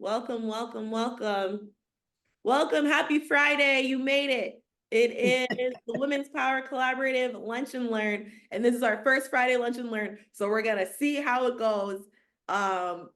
Welcome, welcome, welcome. Welcome. Happy Friday. You made it. It is the Women's Power Collaborative Lunch and Learn. And this is our first Friday Lunch and Learn. So we're going to see how it goes.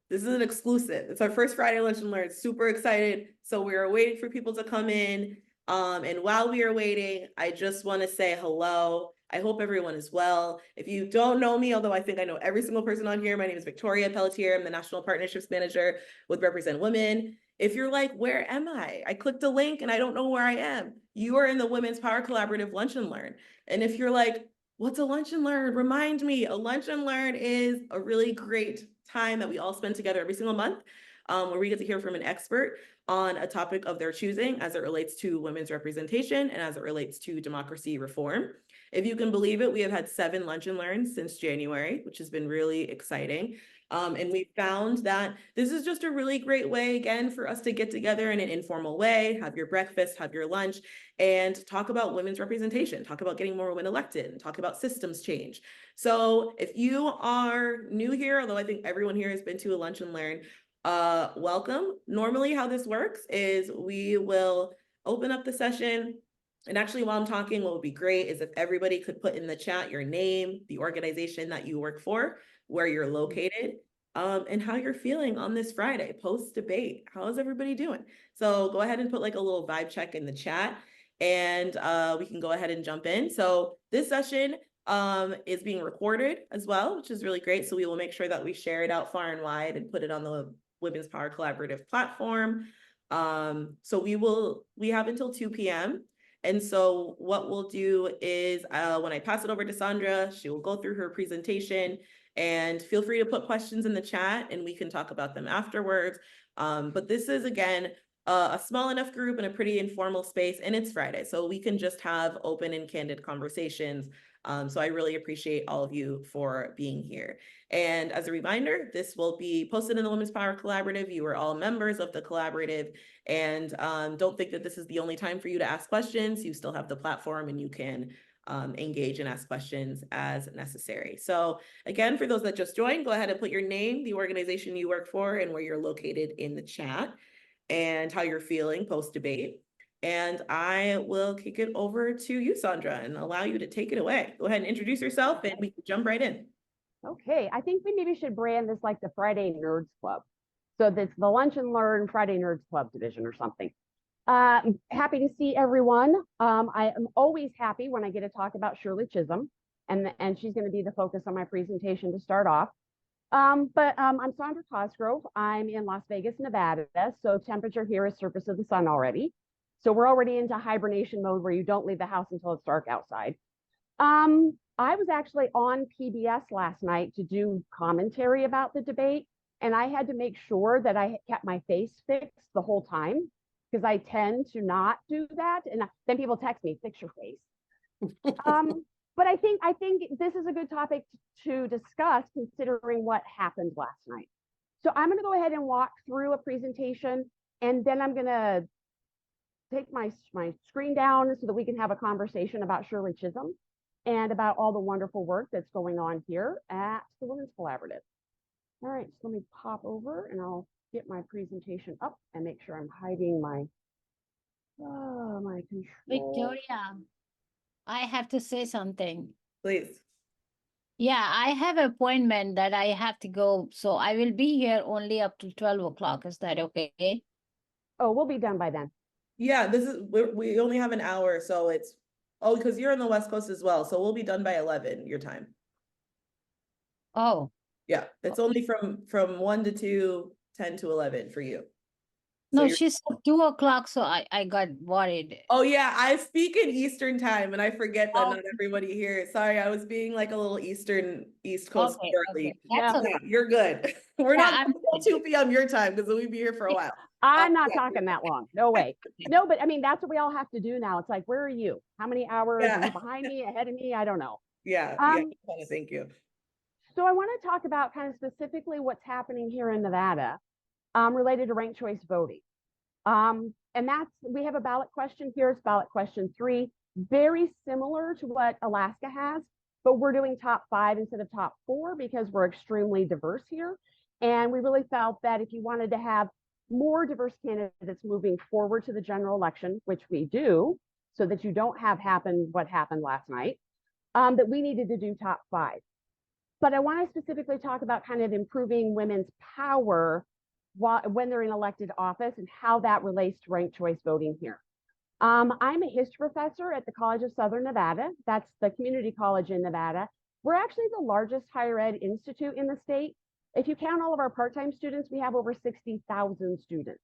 This is an exclusive. It's our first Friday Lunch and Learn. Super excited. So we are waiting for people to come in. And while we are waiting, I just want to say hello. I hope everyone is well. If you don't know me, although I think I know every single person on here, my name is Victoria Pelletier. I'm the National Partnerships Manager with Represent Women. If you're like, where am I? I clicked a link and I don't know where I am. You are in the Women's Power Collaborative Lunch and Learn. And if you're like, what's a lunch and learn? Remind me, a lunch and learn is a really great time that we all spend together every single month, where we get to hear from an expert on a topic of their choosing as it relates to women's representation and as it relates to democracy reform. If you can believe it, we have had 7 lunch and learns since January, which has been really exciting. And we found that this is just a really great way, again, for us to get together in an informal way, have your breakfast, have your lunch, and talk about women's representation, talk about getting more women elected, and talk about systems change. So if you are new here, although I think everyone here has been to a lunch and learn, welcome. Normally how this works is we will open up the session. And actually, while I'm talking, what would be great is if everybody could put in the chat your name, the organization that you work for, where you're located, and how you're feeling on this Friday post-debate. How is everybody doing? So go ahead and put like a little vibe check in the chat, and we can go ahead and jump in. So this session is being recorded as well, which is really great. So we will make sure that we share it out far and wide and put it on the Women's Power Collaborative platform. So we have until 2 p.m. And so what we'll do is when I pass it over to Sondra, she will go through her presentation, and feel free to put questions in the chat and we can talk about them afterwards. But this is, again, a small enough group and a pretty informal space, and it's Friday, so we can just have open and candid conversations. So I really appreciate all of you for being here. And as a reminder, this will be posted in the Women's Power Collaborative. You are all members of the collaborative, and don't think that this is the only time for you to ask questions. You still have the platform and you can engage and ask questions as necessary. So again, for those that just joined, go ahead and put your name, the organization you work for, and where you're located in the chat, and how you're feeling post-debate. And I will kick it over to you, Sondra, and allow you to take it away. Go ahead and introduce yourself and we can jump right in. Okay, I think we maybe should brand this like the Friday Nerds Club. So that's the Lunch and Learn Friday Nerds Club division or something. Happy to see everyone. I am always happy when I get to talk about Shirley Chisholm, and she's going to be the focus on my presentation to start off. I'm Sondra Cosgrove. I'm in Las Vegas, Nevada. So temperature here is surface of the sun already. So we're already into hibernation mode where you don't leave the house until it's dark outside. I was actually on PBS last night to do commentary about the debate, and I had to make sure that I kept my face fixed the whole time because I tend to not do that. And then people text me, fix your face. But I think this is a good topic to discuss considering what happened last night. So I'm going to go ahead and walk through a presentation, and then I'm going to take my screen down so that we can have a conversation about Shirley Chisholm and about all the wonderful work that's going on here at the Women's Collaborative. All right, so let me pop over and I'll get my presentation up and make sure I'm hiding my control. Victoria, I have to say something. Please. Yeah, I have an appointment that I have to go, so I will be here only up to 12 o'clock. Is that okay? Oh, we'll be done by then. Yeah, we only have an hour, so it's, oh, because you're on the West Coast as well, so we'll be done by 11 your time. Oh. Yeah, it's only from 1 to 2, 10 to 11 for you. So no, she said 2 o'clock, so I got worried. Oh yeah, I speak in Eastern time and I forget that not everybody here. Sorry, I was being like a little East Coast girly. Okay. That's okay. You're good. We're not until 2 p.m. your time because we'll be here for a while. I'm not talking that long. No way. No, but I mean, that's what we all have to do now. It's like, where are you? How many hours? Are you behind me, ahead of me? I don't know. Yeah, thank you. So I want to talk about kind of specifically what's happening here in Nevada related to ranked choice voting. And we have a ballot question here. It's ballot question 3, very similar to what Alaska has, but we're doing top 5 instead of top 4 because we're extremely diverse here. And we really felt that if you wanted to have more diverse candidates moving forward to the general election, which we do, so that you don't have happen what happened last night, that we needed to do top 5. But I want to specifically talk about kind of improving women's power when they're in elected office and how that relates to ranked choice voting here. I'm a history professor at the College of Southern Nevada. That's the community college in Nevada. We're actually the largest higher ed institute in the state. If you count all of our part-time students, we have over 60,000 students.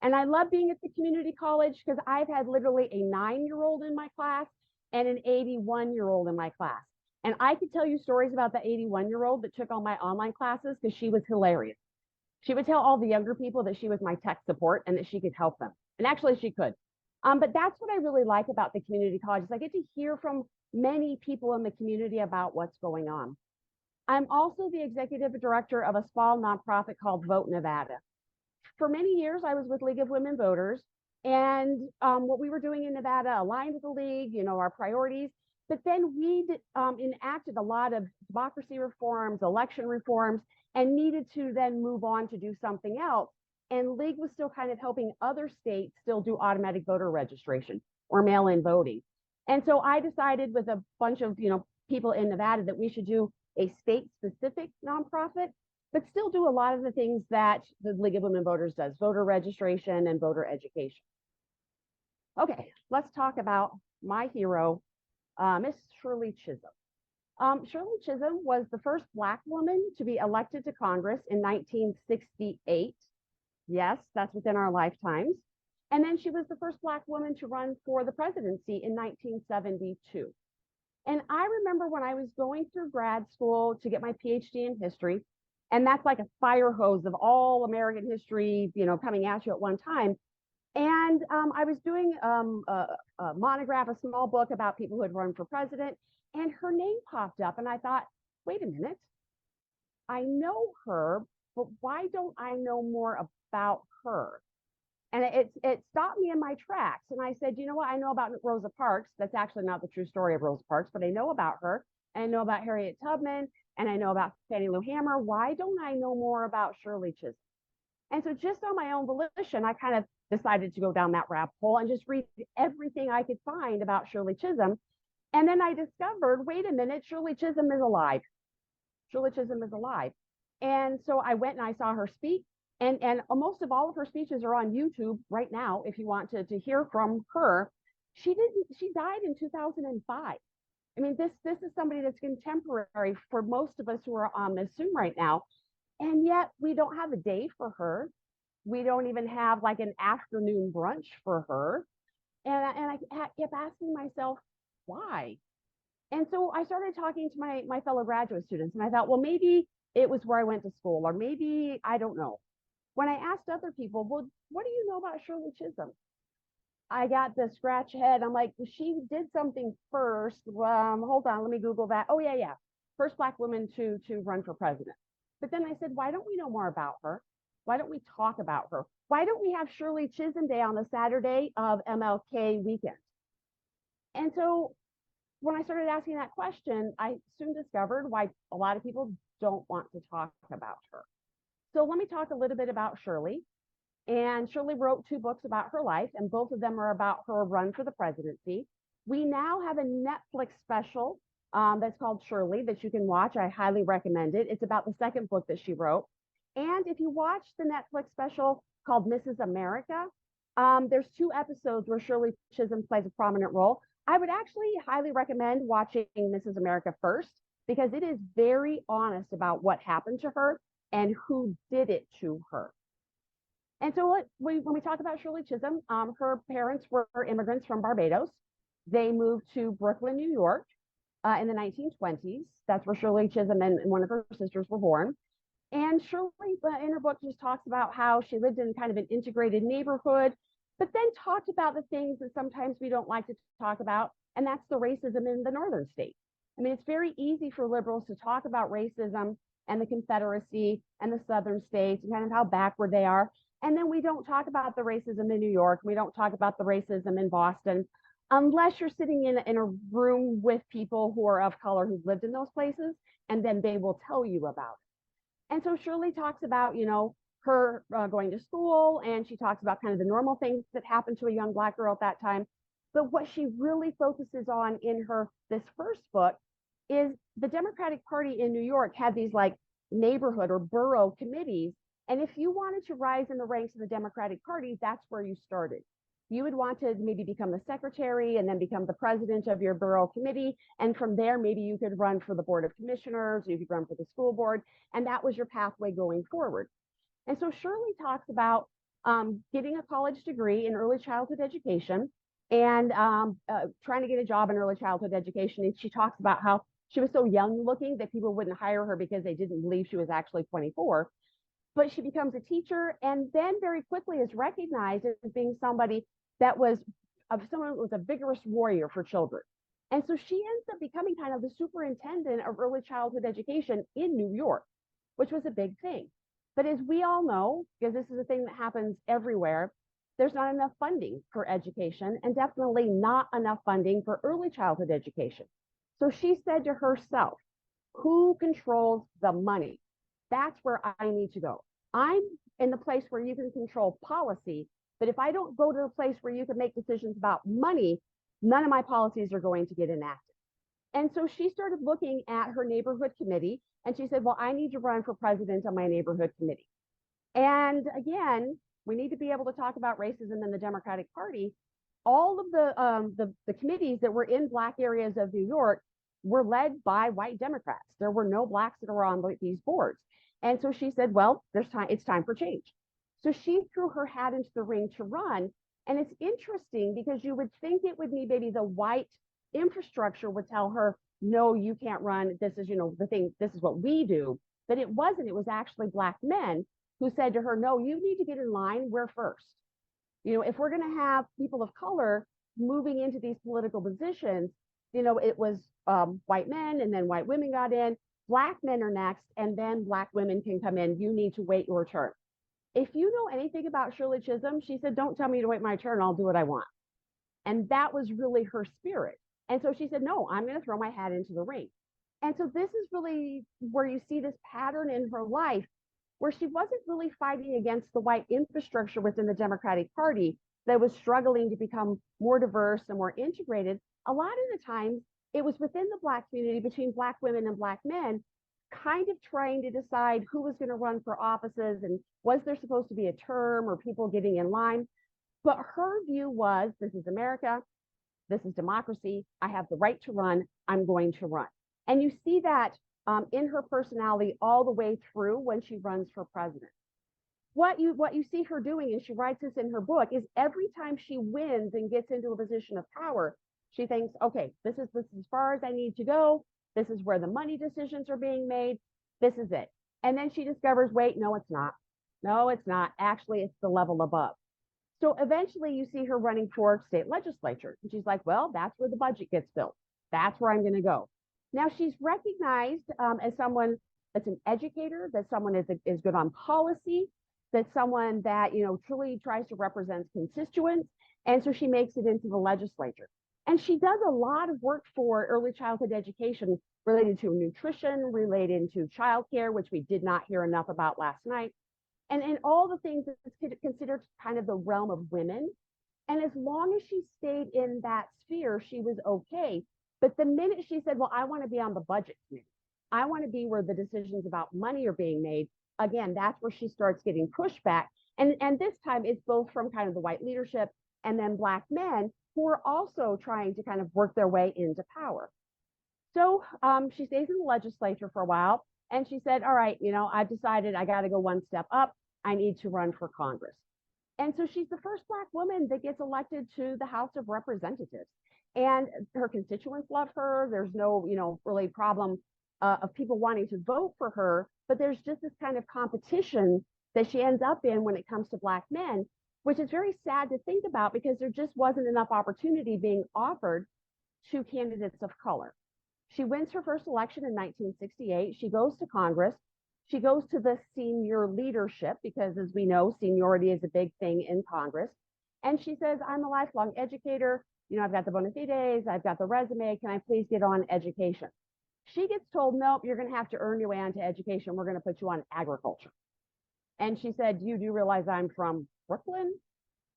And I love being at the community college because I've had literally a 9-year-old in my class and an 81-year-old in my class. And I could tell you stories about the 81-year-old that took all my online classes because she was hilarious. She would tell all the younger people that she was my tech support and that she could help them. And actually she could. But that's what I really like about the community college is I get to hear from many people in the community about what's going on. I'm also the executive director of a small nonprofit called Vote Nevada. For many years, I was with League of Women Voters, and what we were doing in Nevada aligned with the League, you know, our priorities. But then we enacted a lot of democracy reforms, election reforms, and needed to then move on to do something else. And League was still kind of helping other states still do automatic voter registration or mail-in voting. And so I decided with a bunch of, you know, people in Nevada that we should do a state-specific nonprofit, but still do a lot of the things that the League of Women Voters does, voter registration and voter education. Okay, let's talk about my hero, Miss Shirley Chisholm. Shirley Chisholm was the first Black woman to be elected to Congress in 1968. Yes, that's within our lifetimes. And then she was the first Black woman to run for the presidency in 1972. And I remember when I was going through grad school to get my PhD in history, and that's like a fire hose of all American history, you know, coming at you at one time. And I was doing a monograph, a small book about people who had run for president, and her name popped up. And I thought, wait a minute, I know her, but why don't I know more about her? And it stopped me in my tracks. And I said, you know what? I know about Rosa Parks. That's actually not the true story of Rosa Parks, but I know about her. And I know about Harriet Tubman. And I know about Fannie Lou Hamer. Why don't I know more about Shirley Chisholm? And so just on my own volition, I kind of decided to go down that rabbit hole and just read everything I could find about Shirley Chisholm. And then I discovered, wait a minute, Shirley Chisholm is alive. Shirley Chisholm is alive. And so I went and I saw her speak. And most of all of her speeches are on YouTube right now. If you want to hear from her, she died in 2005. I mean, this is somebody that's contemporary for most of us who are on this Zoom right now. And yet we don't have a day for her. We don't even have like an afternoon brunch for her. And I kept asking myself, why? And so I started talking to my fellow graduate students, and I thought, well, maybe it was where I went to school, or maybe, I don't know. When I asked other people, well, what do you know about Shirley Chisholm? I got the scratch head. I'm like, she did something first. Hold on, let me Google that. Oh, yeah. First Black woman to run for president. But then I said, why don't we know more about her? Why don't we talk about her? Why don't we have Shirley Chisholm Day on the Saturday of MLK weekend? And so when I started asking that question, I soon discovered why a lot of people don't want to talk about her. So let me talk a little bit about Shirley. And Shirley wrote 2 books about her life, and both of them are about her run for the presidency. We now have a Netflix special that's called Shirley that you can watch. I highly recommend it. It's about the second book that she wrote. And if you watch the Netflix special called Mrs. America, there's 2 episodes where Shirley Chisholm plays a prominent role. I would actually highly recommend watching Mrs. America first, because it is very honest about what happened to her and who did it to her. And so when we talk about Shirley Chisholm, her parents were immigrants from Barbados. They moved to Brooklyn, New York in the 1920s. That's where Shirley Chisholm and one of her sisters were born. And Shirley, in her book, just talks about how she lived in kind of an integrated neighborhood, but then talked about the things that sometimes we don't like to talk about, and that's the racism in the northern states. I mean, it's very easy for liberals to talk about racism and the Confederacy and the southern states and kind of how backward they are. And then we don't talk about the racism in New York. We don't talk about the racism in Boston, unless you're sitting in a room with people who are of color who've lived in those places, and then they will tell you about it. And so Shirley talks about, you know, her going to school, and she talks about kind of the normal things that happen to a young Black girl at that time. But what she really focuses on in this first book is the Democratic Party in New York had these like neighborhood or borough committees. And if you wanted to rise in the ranks of the Democratic Party, that's where you started. You would want to maybe become the secretary and then become the president of your borough committee. And from there, maybe you could run for the board of commissioners, you could run for the school board, and that was your pathway going forward. And so Shirley talks about getting a college degree in early childhood education and trying to get a job in early childhood education. And she talks about how she was so young looking that people wouldn't hire her because they didn't believe she was actually 24. But she becomes a teacher and then very quickly is recognized as being somebody that was someone who was a vigorous warrior for children. And so she ends up becoming kind of the superintendent of early childhood education in New York, which was a big thing. But as we all know, because this is a thing that happens everywhere, there's not enough funding for education and definitely not enough funding for early childhood education. So she said to herself, who controls the money? That's where I need to go. I'm in the place where you can control policy, but if I don't go to the place where you can make decisions about money, none of my policies are going to get enacted. And so she started looking at her neighborhood committee and she said, well, I need to run for president on my neighborhood committee. And again, we need to be able to talk about racism in the Democratic Party. All of the committees that were in Black areas of New York were led by white Democrats. There were no Blacks that were on these boards. And so she said, well, it's time for change. So she threw her hat into the ring to run. And it's interesting because you would think it would be maybe the white infrastructure would tell her, no, you can't run. This is, the thing, this is what we do. But it wasn't. It was actually Black men who said to her, no, you need to get in line. We're first. If we're going to have people of color moving into these political positions, it was white men and then white women got in. Black men are next, and then Black women can come in. You need to wait your turn. If you know anything about Shirley Chisholm, she said, don't tell me to wait my turn. I'll do what I want. And that was really her spirit. And so she said, no, I'm going to throw my hat into the ring. And so this is really where you see this pattern in her life where she wasn't really fighting against the white infrastructure within the Democratic Party that was struggling to become more diverse and more integrated. A lot of the times it was within the Black community between Black women and Black men kind of trying to decide who was going to run for offices and was there supposed to be a term or people getting in line. But her view was, this is America, this is democracy, I have the right to run, I'm going to run. And you see that in her personality all the way through when she runs for president. What you see her doing, and she writes this in her book, is every time she wins and gets into a position of power, she thinks, okay, this is as far as I need to go. This is where the money decisions are being made. This is it. And then she discovers, wait, no, it's not. No, it's not. Actually, it's the level above. So eventually you see her running for state legislature. And she's like, well, that's where the budget gets built. That's where I'm going to go. Now she's recognized as someone that's an educator, that someone is good on policy, that someone that, truly tries to represent constituents. And so she makes it into the legislature. And she does a lot of work for early childhood education related to nutrition, related to childcare, which we did not hear enough about last night. And all the things that's considered kind of the realm of women. And as long as she stayed in that sphere, she was okay. But the minute she said, well, I want to be on the budget committee, I want to be where the decisions about money are being made, again, that's where she starts getting pushback. And this time it's both from kind of the white leadership and then Black men who are also trying to kind of work their way into power. So she stays in the legislature for a while. And she said, all right, I've decided I got to go one step up. I need to run for Congress. And so she's the first Black woman that gets elected to the House of Representatives. And her constituents love her. There's no, really problem of people wanting to vote for her. But there's just this kind of competition that she ends up in when it comes to Black men, which is very sad to think about because there just wasn't enough opportunity being offered to candidates of color. She wins her first election in 1968. She goes to Congress. She goes to the senior leadership because, as we know, seniority is a big thing in Congress. And she says, I'm a lifelong educator. I've got the bona fides. I've got the resume. Can I please get on education? She gets told, nope, you're going to have to earn your way onto education. We're going to put you on agriculture. And she said, you do realize I'm from Brooklyn?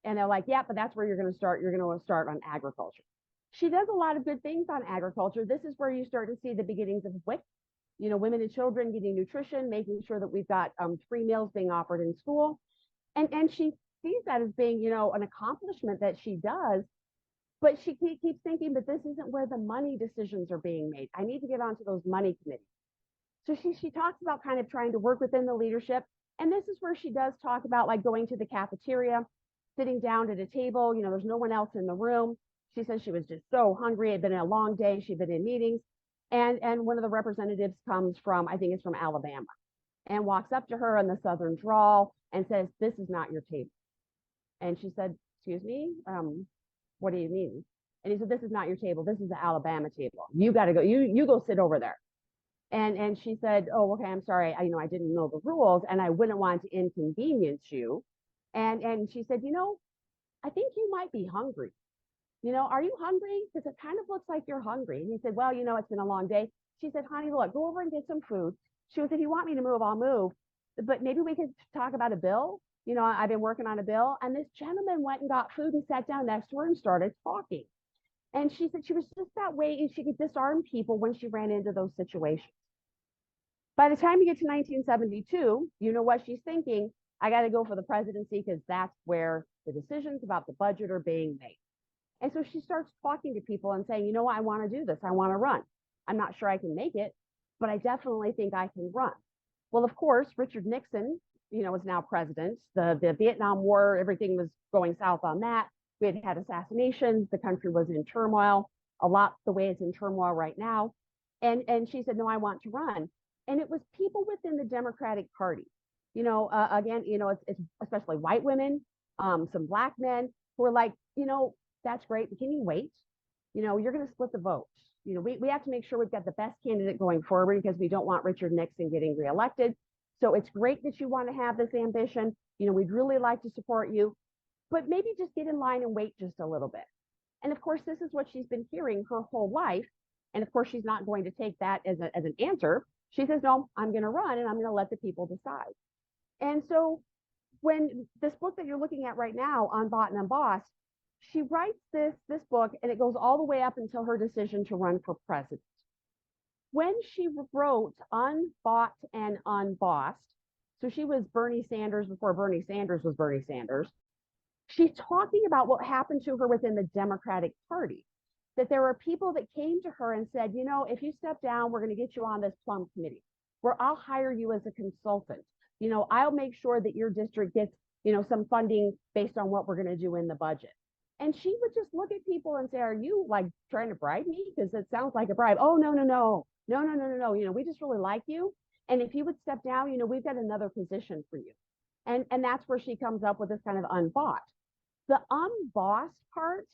And they're like, yeah, but that's where you're going to start. You're going to start on agriculture. She does a lot of good things on agriculture. This is where you start to see the beginnings of WIC, women and children getting nutrition, making sure that we've got free meals being offered in school. And she sees that as being, an accomplishment that she does. But she keeps thinking, but this isn't where the money decisions are being made. I need to get onto those money committees. So she talks about kind of trying to work within the leadership. And this is where she does talk about like going to the cafeteria, sitting down at a table, there's no one else in the room. She says she was just so hungry. It had been a long day. She'd been in meetings. And one of the representatives comes from, I think it's from Alabama, and walks up to her in the Southern drawl and says, this is not your table. And she said, excuse me, what do you mean? And he said, this is not your table. This is the Alabama table. You got to go, you go sit over there. And she said, oh, okay, I'm sorry. I didn't know the rules and I wouldn't want to inconvenience you. And she said, I think you might be hungry. Are you hungry? Because it kind of looks like you're hungry. And he said, well, it's been a long day. She said, honey, look, go over and get some food. She was, if you want me to move, I'll move. But maybe we could talk about a bill. I've been working on a bill. And this gentleman went and got food and sat down next to her and started talking. And she said she was just that way and she could disarm people when she ran into those situations. By the time you get to 1972, you know what she's thinking? I got to go for the presidency because that's where the decisions about the budget are being made. And so she starts talking to people and saying, I want to do this. I want to run. I'm not sure I can make it, but I definitely think I can run. Well, of course, Richard Nixon, is now president. The Vietnam War, everything was going south on that. We had assassinations. The country was in turmoil, a lot the way it's in turmoil right now. And she said, no, I want to run. And it was people within the Democratic Party. Again, it's especially white women, some Black men who are like, that's great, but can you wait? You're going to split the vote. We have to make sure we've got the best candidate going forward because we don't want Richard Nixon getting reelected. So it's great that you want to have this ambition. We'd really like to support you, but maybe just get in line and wait just a little bit. And of course, this is what she's been hearing her whole life. And of course, she's not going to take that as an answer. She says, no, I'm going to run and I'm going to let the people decide. And so when this book that you're looking at right now, Unbought and Unbossed, she writes this book and it goes all the way up until her decision to run for president. When she wrote Unbought and Unbossed, so she was Bernie Sanders before Bernie Sanders was Bernie Sanders, she's talking about what happened to her within the Democratic Party. That there were people that came to her and said, if you step down, we're going to get you on this plum committee where I'll hire you as a consultant. I'll make sure that your district gets, some funding based on what we're going to do in the budget. And she would just look at people and say, are you like trying to bribe me? Because it sounds like a bribe. Oh, no. We just really like you. And if you would step down, we've got another position for you. And that's where she comes up with this kind of unbought. The unbossed part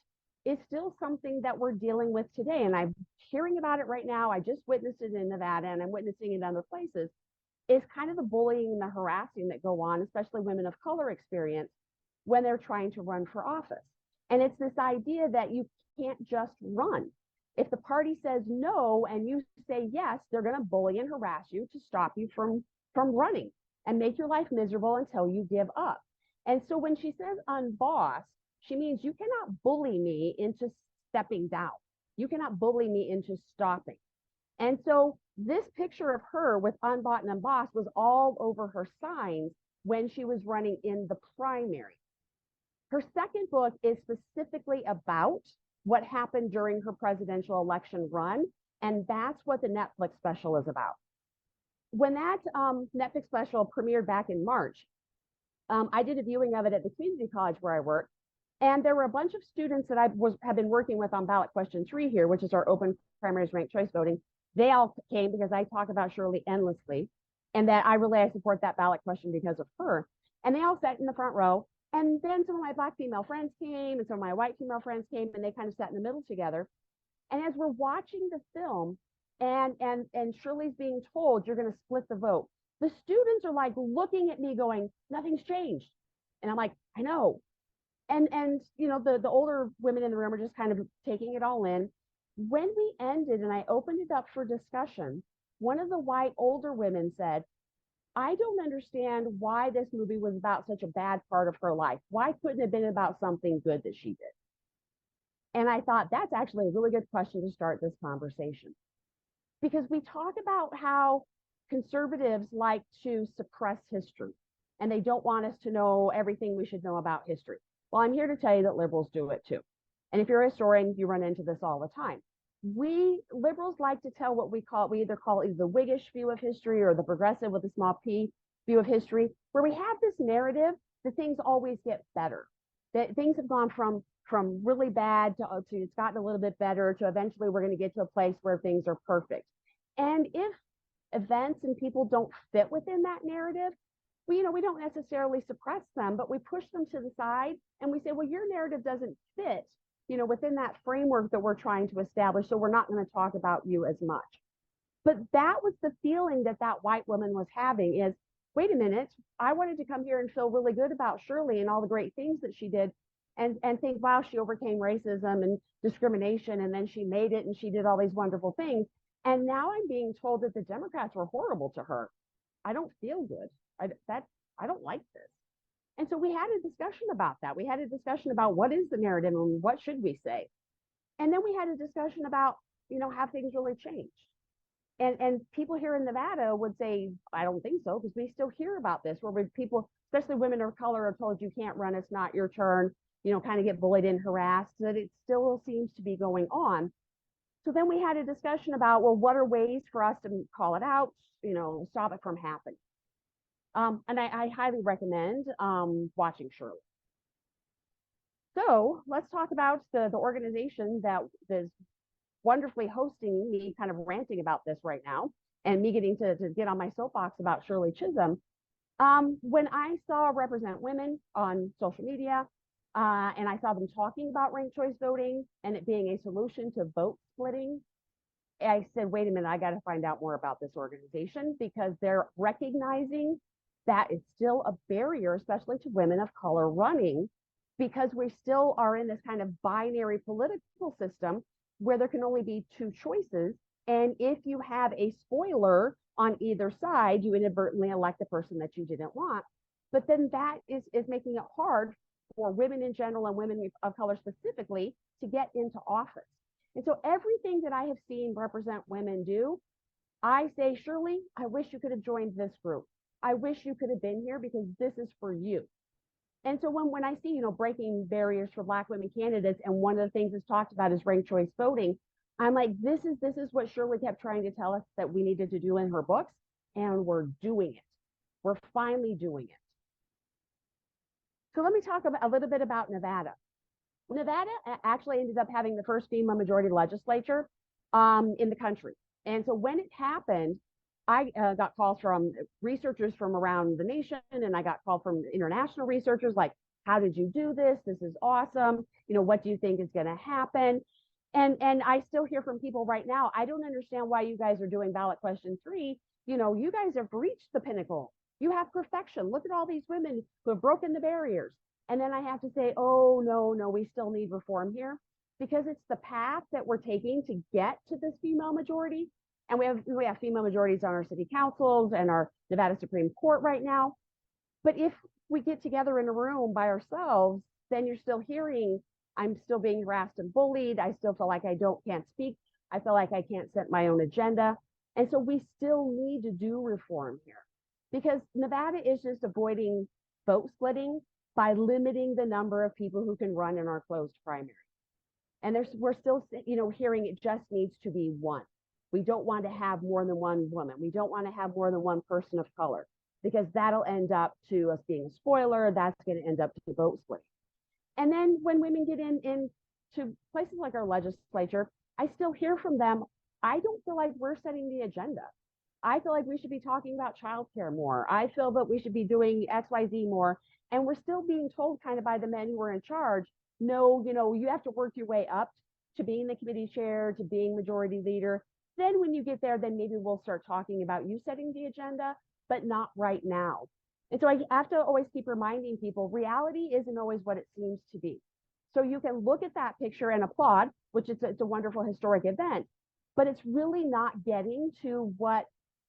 is still something that we're dealing with today. And I'm hearing about it right now. I just witnessed it in Nevada and I'm witnessing it in other places, is kind of the bullying and the harassing that go on, especially women of color experience when they're trying to run for office. And it's this idea that you can't just run. If the party says no and you say yes, they're going to bully and harass you to stop you from running and make your life miserable until you give up. And so when she says unboss, she means you cannot bully me into stepping down. You cannot bully me into stopping. And so this picture of her with Unbought and Unbossed was all over her signs when she was running in the primary. Her second book is specifically about what happened during her presidential election run, and that's what the Netflix special is about. When that Netflix special premiered back in March, I did a viewing of it at the community college where I work, and there were a bunch of students that have been working with on ballot question 3 here, which is our open primaries ranked choice voting. They all came because I talk about Shirley endlessly, and that I support that ballot question because of her. And they all sat in the front row. And then some of my Black female friends came and some of my white female friends came, and they kind of sat in the middle together. And as we're watching the film and Shirley's being told you're going to split the vote, the students are like looking at me going, nothing's changed. And I'm like, I know. And the older women in the room are just kind of taking it all in. When we ended and I opened it up for discussion, one of the white older women said, I don't understand why this movie was about such a bad part of her life. Why couldn't it have been about something good that she did? And I thought that's actually a really good question to start this conversation. Because we talk about how conservatives like to suppress history and they don't want us to know everything we should know about history. Well, I'm here to tell you that liberals do it too. And if you're a historian, you run into this all the time. We liberals like to tell what we either call it the Whiggish view of history or the progressive with a small p view of history, where we have this narrative that things always get better, that things have gone from really bad to it's gotten a little bit better to eventually we're going to get to a place where things are perfect. And if events and people don't fit within that narrative, we don't necessarily suppress them, but we push them to the side and we say, well, your narrative doesn't fit, within that framework that we're trying to establish. So we're not going to talk about you as much. But that was the feeling that white woman was having is, wait a minute, I wanted to come here and feel really good about Shirley and all the great things that she did and think, wow, she overcame racism and discrimination and then she made it and she did all these wonderful things. And now I'm being told that the Democrats were horrible to her. I don't feel good. I don't like this. And so we had a discussion about that. We had a discussion about what is the narrative and what should we say. And then we had a discussion about, have things really changed? And people here in Nevada would say, I don't think so, because we still hear about this, where people, especially women of color, are told you can't run, it's not your turn, kind of get bullied and harassed, that it still seems to be going on. So then we had a discussion about, well, what are ways for us to call it out, stop it from happening. And I highly recommend watching Shirley. So let's talk about the organization that is wonderfully hosting me kind of ranting about this right now and me getting to get on my soapbox about Shirley Chisholm. When I saw Represent Women on social media and I saw them talking about ranked choice voting and it being a solution to vote splitting, I said, wait a minute, I got to find out more about this organization, because they're recognizing that is still a barrier, especially to women of color running, because we still are in this kind of binary political system where there can only be two choices. And if you have a spoiler on either side, you inadvertently elect the person that you didn't want. But then that is making it hard for women in general and women of color specifically to get into office. And so everything that I have seen Represent Women do, I say, Shirley, I wish you could have joined this group. I wish you could have been here, because this is for you. And so when I see, breaking barriers for Black women candidates, and one of the things that's talked about is ranked choice voting, I'm like, this is what Shirley kept trying to tell us that we needed to do in her books, and we're doing it. We're finally doing it. So let me talk a little bit about Nevada. Nevada actually ended up having the first female majority legislature in the country. And so when it happened, I got calls from researchers from around the nation, and I got called from international researchers like, how did you do this? This is awesome. What do you think is going to happen? And I still hear from people right now, I don't understand why you guys are doing ballot question 3. You guys have reached the pinnacle. You have perfection. Look at all these women who have broken the barriers. And then I have to say, oh, no, we still need reform here, because it's the path that we're taking to get to this female majority. And we have female majorities on our city councils and our Nevada Supreme Court right now. But if we get together in a room by ourselves, then you're still hearing, I'm still being harassed and bullied. I still feel like I can't speak. I feel like I can't set my own agenda. And so we still need to do reform here, because Nevada is just avoiding vote splitting by limiting the number of people who can run in our closed primary. And we're still, hearing it just needs to be one. We don't want to have more than one woman. We don't want to have more than one person of color, because that'll end up to us being a spoiler. That's going to end up to vote splitting. And then when women get into places like our legislature, I still hear from them, I don't feel like we're setting the agenda. I feel like we should be talking about childcare more. I feel that we should be doing XYZ more. And we're still being told kind of by the men who are in charge, no, you have to work your way up to being the committee chair, to being majority leader. Then when you get there, then maybe we'll start talking about you setting the agenda, but not right now. And so I have to always keep reminding people, reality isn't always what it seems to be. So you can look at that picture and applaud, which it's a wonderful historic event, but it's really not getting to what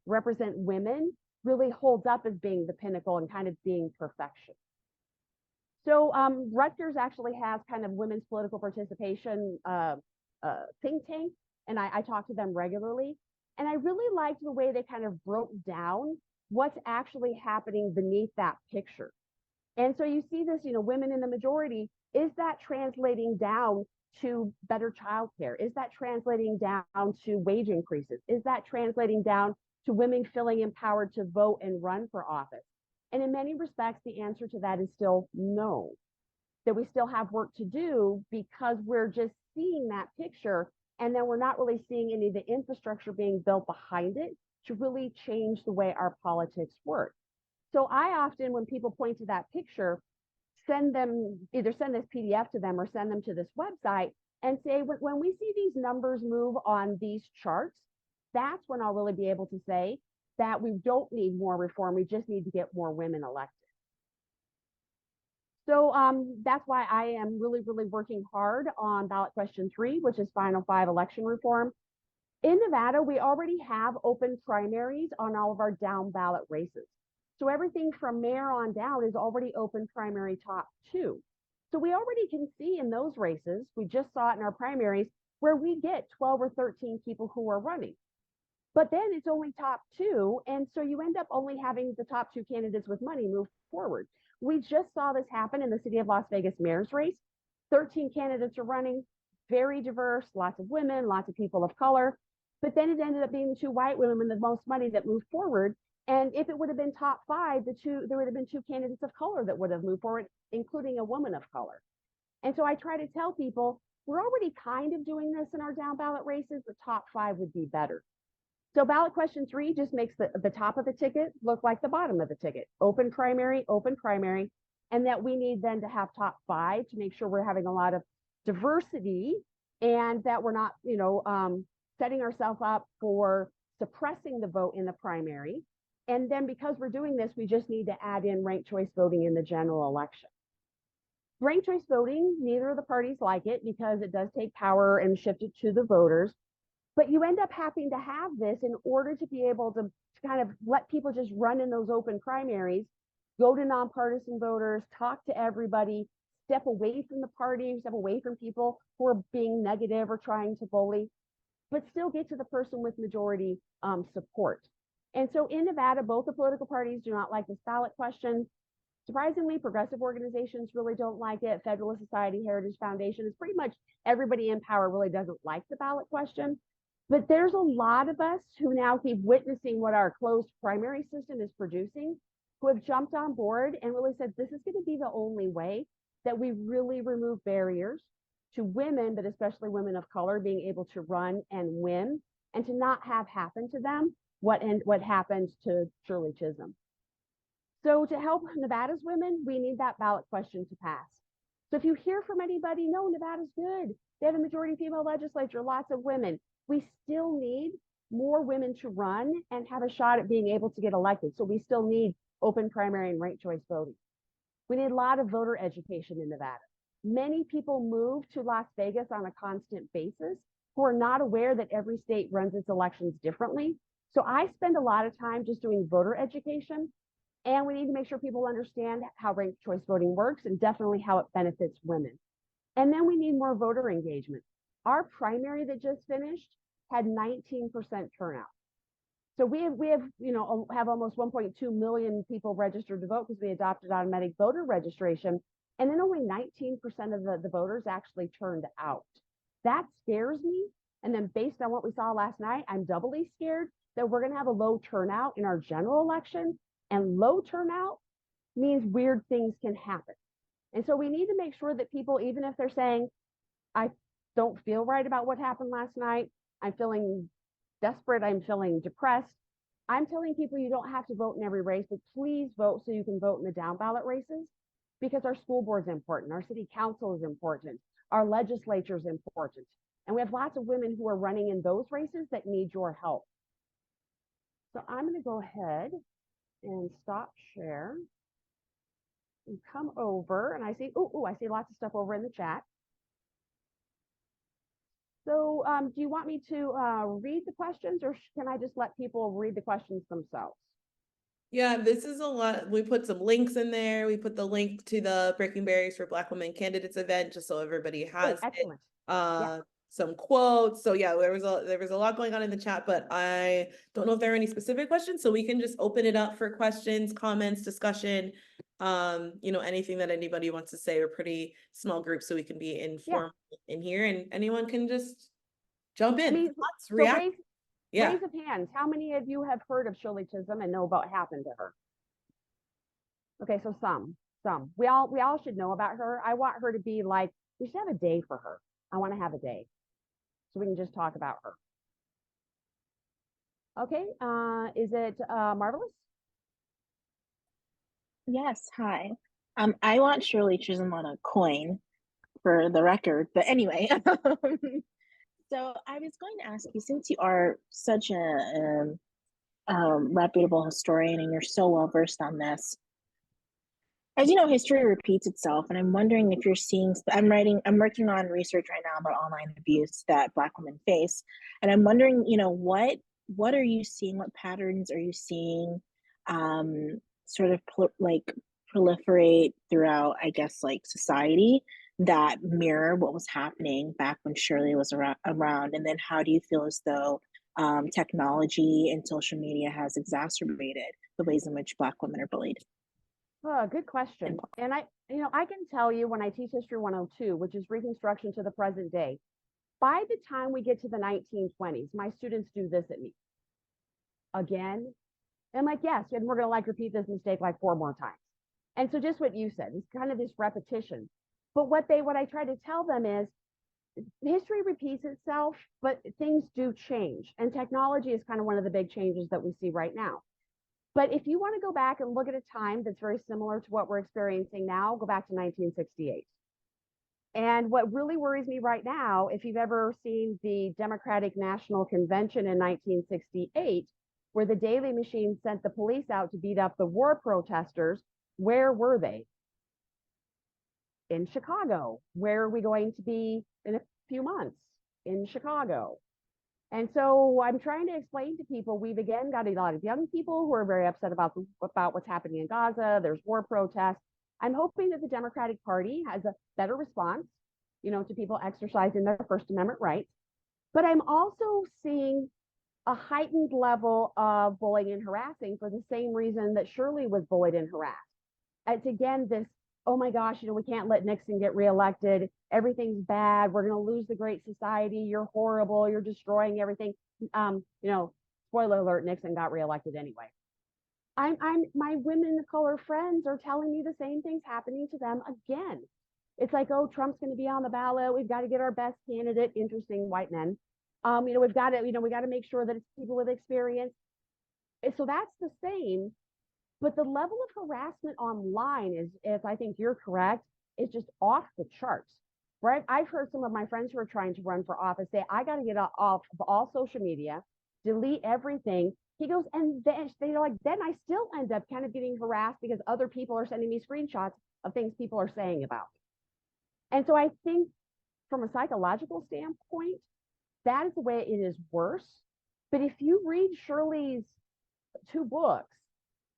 Represent Women really holds up as being the pinnacle and kind of being perfection. So Rutgers actually has kind of women's political participation think tank, and I talk to them regularly. And I really liked the way they kind of broke down what's actually happening beneath that picture. And so you see this, women in the majority, is that translating down to better childcare? Is that translating down to wage increases? Is that translating down to women feeling empowered to vote and run for office? And in many respects, the answer to that is still no, that we still have work to do because we're just seeing that picture and then we're not really seeing any of the infrastructure being built behind it to really change the way our politics work. So I often, when people point to that picture, either send this PDF to them or send them to this website and say, when we see these numbers move on these charts, that's when I'll really be able to say that we don't need more reform. We just need to get more women elected. So that's why I am really, really working hard on ballot question 3, which is Final 5 election reform. In Nevada, we already have open primaries on all of our down ballot races. So everything from mayor on down is already open primary top 2. So we already can see in those races, we just saw it in our primaries, where we get 12 or 13 people who are running. But then it's only top 2. And so you end up only having the top 2 candidates with money move forward. We just saw this happen in the city of Las Vegas mayor's race. 13 candidates are running, very diverse, lots of women, lots of people of color. But then it ended up being the 2 white women with the most money that moved forward. And if it would have been top 5, there would have been 2 candidates of color that would have moved forward, including a woman of color. And so I try to tell people, we're already kind of doing this in our down ballot races, but top 5 would be better. So ballot question 3 just makes the top of the ticket look like the bottom of the ticket. Open primary, and that we need then to have top 5 to make sure we're having a lot of diversity and that we're not, setting ourselves up for suppressing the vote in the primary. And then because we're doing this, we just need to add in ranked choice voting in the general election. Ranked choice voting, neither of the parties like it because it does take power and shift it to the voters. But you end up having to have this in order to be able to kind of let people just run in those open primaries, go to nonpartisan voters, talk to everybody, step away from the party, step away from people who are being negative or trying to bully, but still get to the person with majority support. And so in Nevada, both the political parties do not like this ballot question. Surprisingly, progressive organizations really don't like it. Federalist Society, Heritage Foundation, is pretty much everybody in power really doesn't like the ballot question. But there's a lot of us who now keep witnessing what our closed primary system is producing, who have jumped on board and really said, this is going to be the only way that we really remove barriers to women, but especially women of color, being able to run and win and to not have happen to them what happened to Shirley Chisholm. So to help Nevada's women, we need that ballot question to pass. So if you hear from anybody, no, Nevada's good. They have a majority female legislature, lots of women. We still need more women to run and have a shot at being able to get elected. So we still need open primary and ranked choice voting. We need a lot of voter education in Nevada. Many people move to Las Vegas on a constant basis who are not aware that every state runs its elections differently. So I spend a lot of time just doing voter education, and we need to make sure people understand how ranked choice voting works and definitely how it benefits women. And then we need more voter engagement. Our primary that just finished had 19% turnout. So we have almost 1.2 million people registered to vote because we adopted automatic voter registration, and then only 19% of the voters actually turned out. That scares me. And then based on what we saw last night, I'm doubly scared that we're going to have a low turnout in our general election, and low turnout means weird things can happen. And so we need to make sure that people, even if they're saying, I don't feel right about what happened last night, I'm feeling desperate, I'm feeling depressed, I'm telling people you don't have to vote in every race, but please vote so you can vote in the down ballot races, because our school board is important, our city council is important, our legislature is important. And we have lots of women who are running in those races that need your help. So I'm going to go ahead and stop share and come over, and I see, I see lots of stuff over in the chat. So do you want me to read the questions, or can I just let people read the questions themselves? Yeah, this is a lot. We put some links in there. We put the link to the Breaking Barriers for Black Women Candidates event, just so everybody Oh, has it. excellent. Yeah. Some quotes. So yeah, there was a lot going on in the chat, but I don't know if there are any specific questions, so we can just open it up for questions, comments, discussion. Anything that anybody wants to say. We're pretty small group, so we can be informal in here, and anyone can just jump in. I mean, Thoughts, so react. Yeah. raise of hands. How many of you have heard of Shirley Chisholm and know about what happened to her? Okay, so some. We all should know about her. I want her to be like, we should have a day for her. I want to have a day so we can just talk about her. Okay, is it Marvelous? Yes, hi. I want Shirley Chisholm on a coin for the record, but anyway. So I was going to ask you, since you are such a reputable historian and you're so well versed on this, as you know, history repeats itself, and I'm wondering if you're seeing. I'm working on research right now about online abuse that Black women face, and I'm wondering, what are you seeing? What patterns are you seeing, sort of proliferate throughout, I guess, like society that mirror what was happening back when Shirley was around, and then how do you feel as though technology and social media has exacerbated the ways in which Black women are bullied? Oh, good question. And I can tell you when I teach History 102, which is Reconstruction to the present day, by the time we get to the 1920s, my students do this at me. Again. I'm like, yes, and we're going to repeat this mistake 4 more times. And so just what you said, it's kind of this repetition. But what I try to tell them is history repeats itself, but things do change. And technology is kind of one of the big changes that we see right now. But if you want to go back and look at a time that's very similar to what we're experiencing now, go back to 1968. And what really worries me right now, if you've ever seen the Democratic National Convention in 1968, where the Daily Machine sent the police out to beat up the war protesters, where were they? In Chicago. Where are we going to be in a few months? In Chicago. And so I'm trying to explain to people, we've again got a lot of young people who are very upset about what's happening in Gaza. There's war protests. I'm hoping that the Democratic Party has a better response, to people exercising their First Amendment rights. But I'm also seeing a heightened level of bullying and harassing for the same reason that Shirley was bullied and harassed. It's again this, oh my gosh, we can't let Nixon get reelected. Everything's bad. We're going to lose the Great Society. You're horrible. You're destroying everything. Spoiler alert, Nixon got reelected anyway. My women of color friends are telling me the same things happening to them again. It's like, oh, Trump's going to be on the ballot. We've got to get our best candidate, interesting white men. We've got to, we got to make sure that it's people with experience. So that's the same. But the level of harassment online is I think you're correct, is just off the charts, right? I've heard some of my friends who are trying to run for office say, I got to get off of all social media, delete everything. He goes, and then they're like, then I still end up kind of getting harassed because other people are sending me screenshots of things people are saying about me. And so I think from a psychological standpoint, that is the way it is worse. But if you read Shirley's 2 books,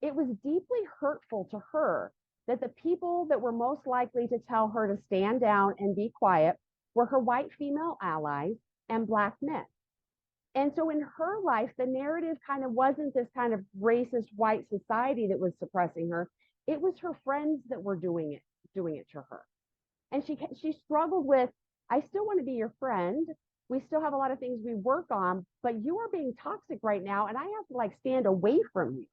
it was deeply hurtful to her that the people that were most likely to tell her to stand down and be quiet were her white female allies and Black men. And so in her life, the narrative kind of wasn't this kind of racist white society that was suppressing her. It was her friends that were doing it to her. And she struggled with, I still want to be your friend. We still have a lot of things we work on, but you are being toxic right now, and I have to stand away from you.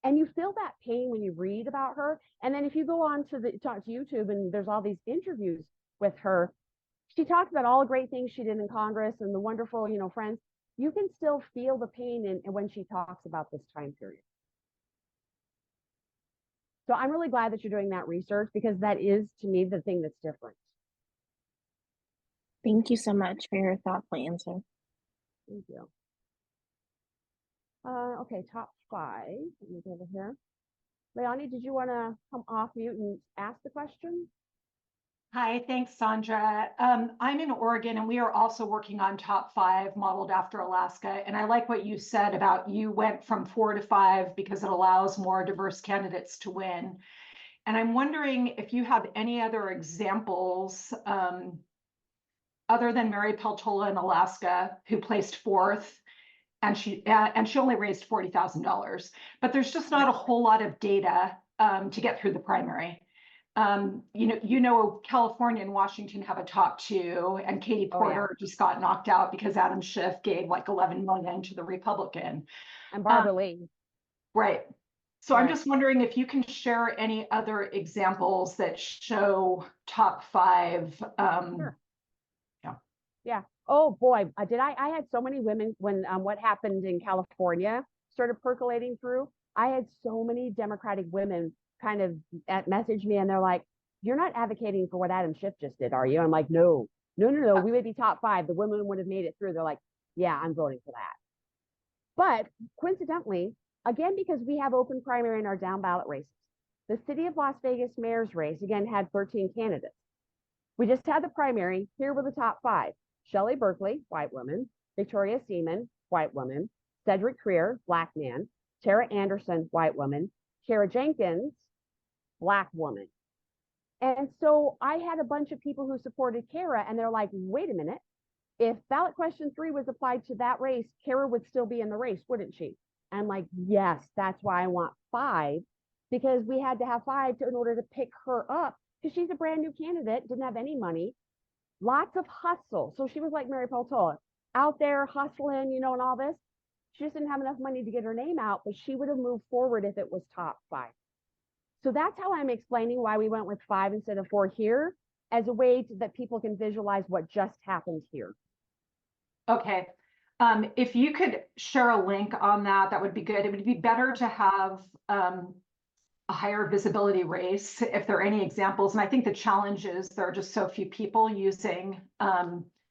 And you feel that pain when you read about her. And then if you go on to YouTube and there's all these interviews with her, she talks about all the great things she did in Congress and the wonderful, friends. You can still feel the pain when she talks about this time period. So I'm really glad that you're doing that research, because that is, to me, the thing that's different. Thank you so much for your thoughtful answer. Thank you. Okay, top 5. Let me go over here. Leonie, did you want to come off mute and ask the question? Hi, thanks, Sondra. I'm in Oregon and we are also working on top 5 modeled after Alaska. And I like what you said about you went from 4 to 5 because it allows more diverse candidates to win. And I'm wondering if you have any other examples other than Mary Peltola in Alaska, who placed 4th, and she only raised $40,000. But there's just not a whole lot of data to get through the primary. California and Washington have a top 2, and Katie Porter just got knocked out because Adam Schiff gave like 11 million to the Republican. And Barbara Lee. Right. So I'm just wondering if you can share any other examples that show top 5. Sure. Yeah. Oh boy, I had so many women when what happened in California started percolating through. I had so many Democratic women kind of message me, and they're like, "You're not advocating for what Adam Schiff just did, are you?" I'm like, no, we would be top 5. The women would have made it through. They're like, yeah, I'm voting for that. But coincidentally, again, because we have open primary in our down ballot races, the city of Las Vegas mayor's race again had 13 candidates. We just had the primary. Here were the top 5: Shelley Berkeley, white woman; Victoria Seaman, white woman; Cedric Creer, black man; Tara Anderson, white woman; Kara Jenkins, black woman. And so I had a bunch of people who supported Kara, and they're like, wait a minute, if ballot question 3 was applied to that race, Kara would still be in the race, wouldn't she? And I'm like, yes, that's why I want 5, because we had to have 5 in order to pick her up, because she's a brand new candidate, didn't have any money, lots of hustle. So she was like Mary Peltola, out there hustling, and all this. She just didn't have enough money to get her name out, but she would have moved forward if it was top 5. So that's how I'm explaining why we went with 5 instead of 4 here, as a way that people can visualize what just happened here. Okay. If you could share a link on that, that would be good. It would be better to have a higher visibility race if there are any examples. And I think the challenge is there are just so few people using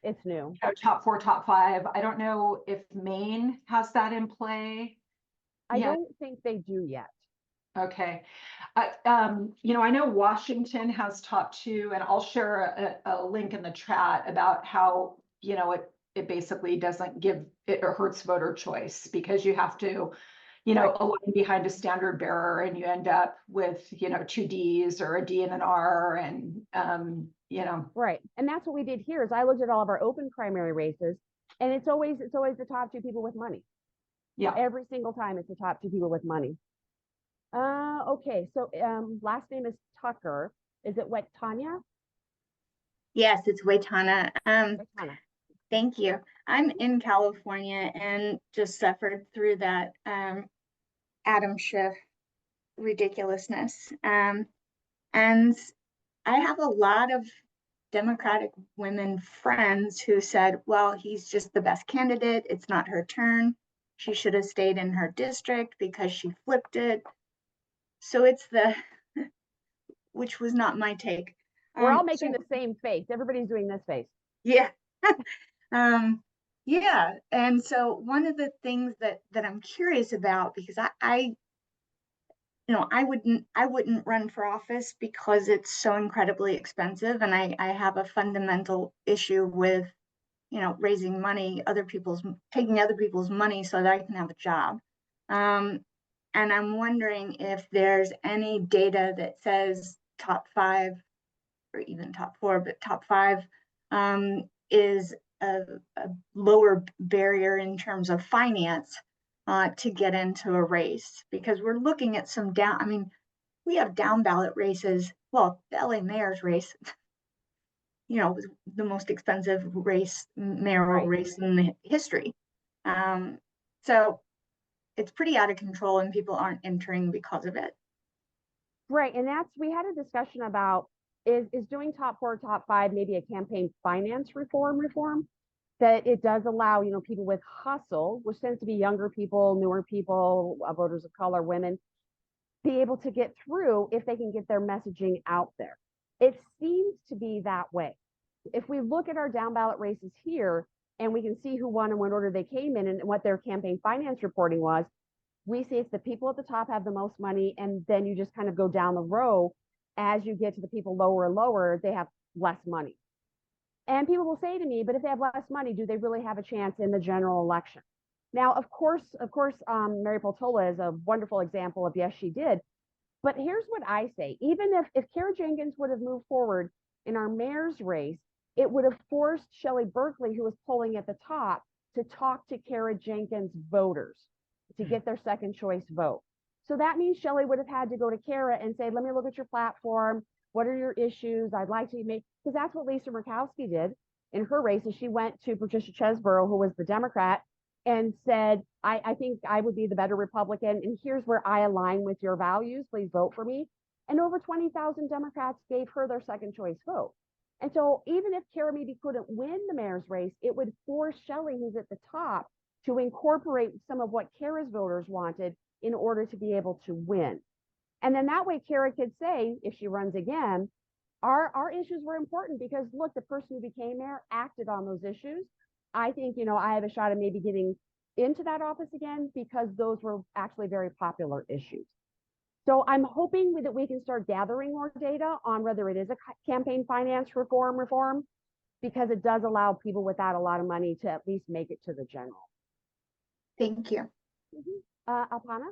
it's new. Top 4, top 5. I don't know if Maine has that in play. I don't think they do yet. Okay. I know Washington has top 2, and I'll share a link in the chat about how, it basically doesn't give it or hurts voter choice, because you have to, align behind a standard bearer, and you end up with, 2 Ds or a D and an R, and, Right. And that's what we did here is I looked at all of our open primary races, and it's always the top 2 people with money. Yeah. Every single time it's the top 2 people with money. Okay, so last name is Tucker. Is it what, Tanya? Yes, it's Waitana. Waitana. Thank you. I'm in California and just suffered through that Adam Schiff ridiculousness. And I have a lot of Democratic women friends who said, well, he's just the best candidate. It's not her turn. She should have stayed in her district because she flipped it. So it's which was not my take. We're all making the same face. Everybody's doing this face. Yeah. Yeah. And so one of the things that I'm curious about, because I wouldn't run for office because it's so incredibly expensive. And I have a fundamental issue with, raising money, taking other people's money so that I can have a job. And I'm wondering if there's any data that says top 5 or even top 4, but top 5 is a lower barrier in terms of finance to get into a race, because we're looking at some we have down ballot races. Well, the LA mayor's race, was the most expensive mayoral race in the history. So it's pretty out of control, and people aren't entering because of it. Right. And we had a discussion about is doing top 4, top 5, maybe a campaign finance reform that it does allow, people with hustle, which tends to be younger people, newer people, voters of color, women, be able to get through if they can get their messaging out there. It seems to be that way. If we look at our down ballot races here, and we can see who won and what order they came in and what their campaign finance reporting was, we see it's the people at the top have the most money, and then you just kind of go down the row. As you get to the people lower and lower, they have less money. And people will say to me, but if they have less money, do they really have a chance in the general election? Now, of course, Mary Peltola is a wonderful example of yes, she did. But here's what I say: even if Kara Jenkins would have moved forward in our mayor's race, it would have forced Shelley Berkeley, who was polling at the top, to talk to Kara Jenkins voters to get their second choice vote. So that means Shelley would have had to go to Kara and say, let me look at your platform. What are your issues? I'd like to make, because that's what Lisa Murkowski did in her race. Is she went to Patricia Chesborough, who was the Democrat, and said, I think I would be the better Republican, and here's where I align with your values. Please vote for me. And over 20,000 Democrats gave her their second choice vote. And so even if Kara maybe couldn't win the mayor's race, it would force Shelley, who's at the top, to incorporate some of what Kara's voters wanted in order to be able to win. And then that way Kara could say, if she runs again, our issues were important because look, the person who became mayor acted on those issues. I think, I have a shot at maybe getting into that office again because those were actually very popular issues. So I'm hoping that we can start gathering more data on whether it is a campaign finance reform, because it does allow people without a lot of money to at least make it to the general. Thank you. Alpana?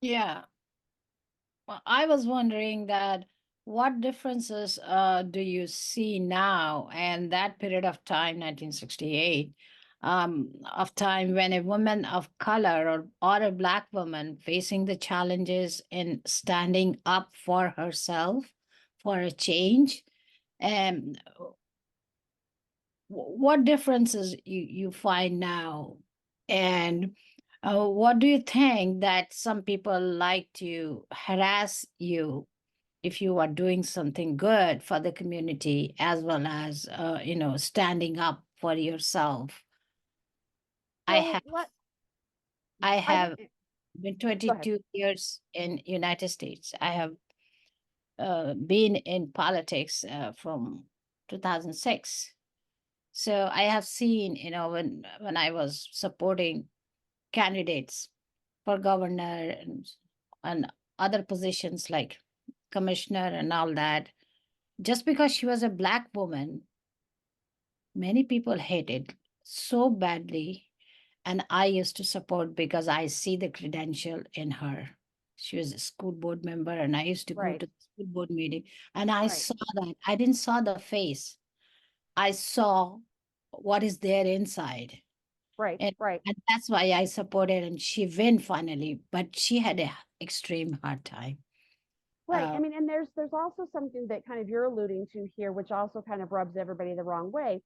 Yeah. Well, I was wondering that what differences do you see now and that period of time, 1968, of time when a woman of color or a Black woman facing the challenges in standing up for herself for a change, and what differences you find now? And what do you think that some people like to harass you if you are doing something good for the community as well as standing up for yourself? I have been Go ahead. 22 years in United States. I have been in politics from 2006. So I have seen, when I was supporting candidates for governor and other positions like commissioner and all that, just because she was a Black woman, many people hated so badly. And I used to support because I see the credential in her. She was a school board member, and I used to go to the school board meeting, and I saw that. I didn't saw the face. I saw what is there inside. And that's why I supported, and she win finally, but she had an extreme hard time. Right. I mean, and there's also something that kind of you're alluding to here, which also kind of rubs everybody the wrong way,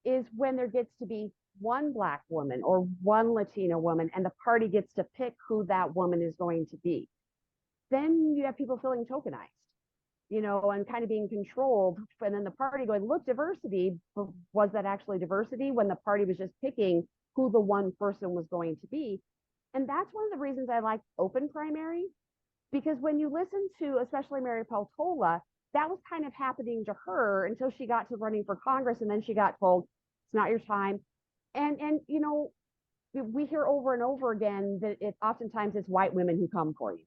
is when there gets to be one Black woman or one Latina woman, and the party gets to pick who that woman is going to be. Then you have people feeling tokenized, and kind of being controlled. And then the party going, look, diversity, but was that actually diversity when the party was just picking who the one person was going to be? And that's one of the reasons I like open primary, because when you listen to, especially Mary Peltola, that was kind of happening to her until she got to running for Congress, and then she got told, it's not your time. And we hear over and over again that oftentimes it's white women who come for you.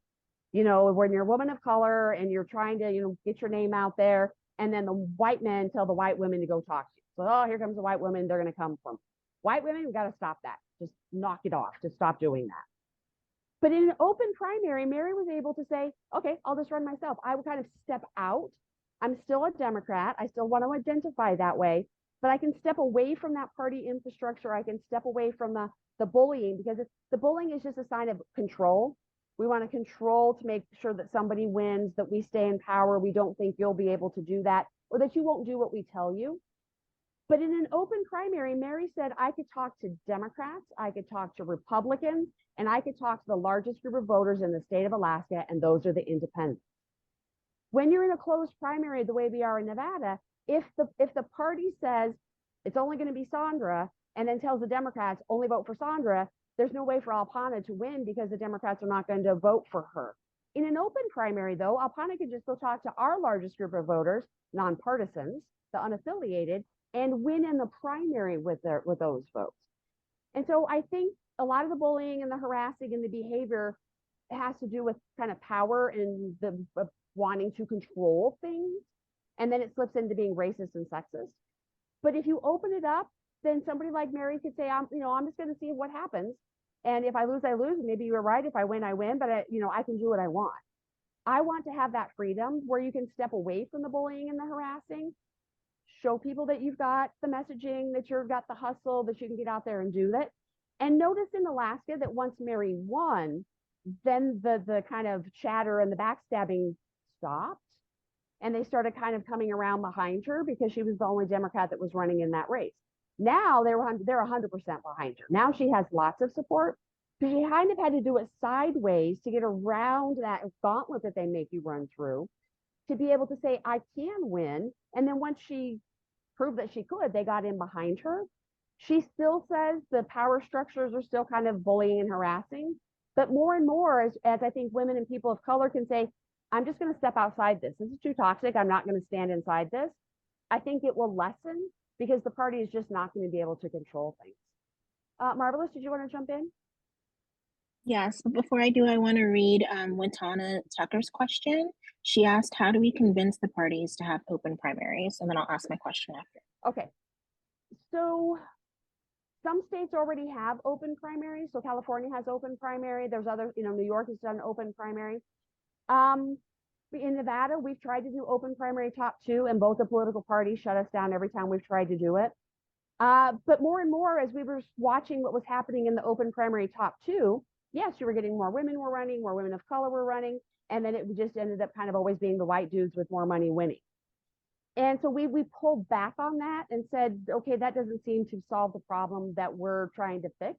When you're a woman of color and you're trying to, get your name out there, and then the white men tell the white women to go talk to you. So, oh, here comes a white woman, they're going to come from. White women, we got to stop that. Just knock it off. Just stop doing that. But in an open primary, Mary was able to say, okay, I'll just run myself. I would kind of step out. I'm still a Democrat. I still want to identify that way, but I can step away from that party infrastructure. I can step away from the bullying, because the bullying is just a sign of control. We want to control to make sure that somebody wins, that we stay in power. We don't think you'll be able to do that, or that you won't do what we tell you. But in an open primary, Mary said, I could talk to Democrats, I could talk to Republicans, and I could talk to the largest group of voters in the state of Alaska, and those are the independents. When you're in a closed primary, the way we are in Nevada, if the party says it's only going to be Sondra, and then tells the Democrats only vote for Sondra, there's no way for Alpana to win because the Democrats are not going to vote for her. In an open primary, though, Alpana could just go talk to our largest group of voters, nonpartisans, the unaffiliated, and win in the primary with those votes. And so I think a lot of the bullying and the harassing and the behavior has to do with kind of power and the wanting to control things, and then it slips into being racist and sexist. But if you open it up, then somebody like Mary could say, I'm just going to see what happens. And if I lose, I lose. Maybe you were right. If I win, I win. But I can do what I want. I want to have that freedom where you can step away from the bullying and the harassing, show people that you've got the messaging, that you've got the hustle, that you can get out there and do that. And notice in Alaska that once Mary won, then the kind of chatter and the backstabbing stopped. And they started kind of coming around behind her because she was the only Democrat that was running in that race. Now they're 100% behind her. Now she has lots of support. But she kind of had to do it sideways to get around that gauntlet that they make you run through to be able to say, I can win. And then once she proved that she could, they got in behind her. She still says the power structures are still kind of bullying and harassing. But more and more, as I think women and people of color can say, I'm just going to step outside this. This is too toxic. I'm not going to stand inside this. I think it will lessen because the party is just not going to be able to control things. Marvelous, did you want to jump in? Yes, but before I do, I want to read Wintana Tucker's question. She asked, how do we convince the parties to have open primaries? And then I'll ask my question after. Okay. So some states already have open primaries. So California has open primary. There's other, New York has done open primary. In Nevada, we've tried to do open primary top 2, and both the political parties shut us down every time we've tried to do it. But more and more, as we were watching what was happening in the open primary top 2, yes, you were getting more women were running, more women of color were running, and then it just ended up kind of always being the white dudes with more money winning. And so we pulled back on that and said, okay, that doesn't seem to solve the problem that we're trying to fix.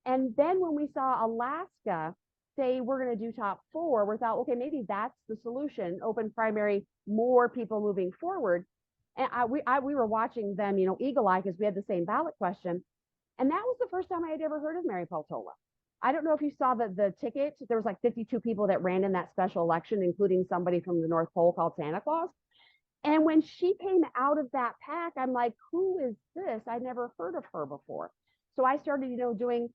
And then when we saw Alaska say we're going to do top 4, we thought, okay, maybe that's the solution, open primary, more people moving forward. And we were watching them, eagle-eyed, because we had the same ballot question. And that was the first time I had ever heard of Mary Peltola. I don't know if you saw the ticket. There was like 52 people that ran in that special election, including somebody from the North Pole called Santa Claus. And when she came out of that pack, I'm like, who is this? I'd never heard of her before. So I started, doing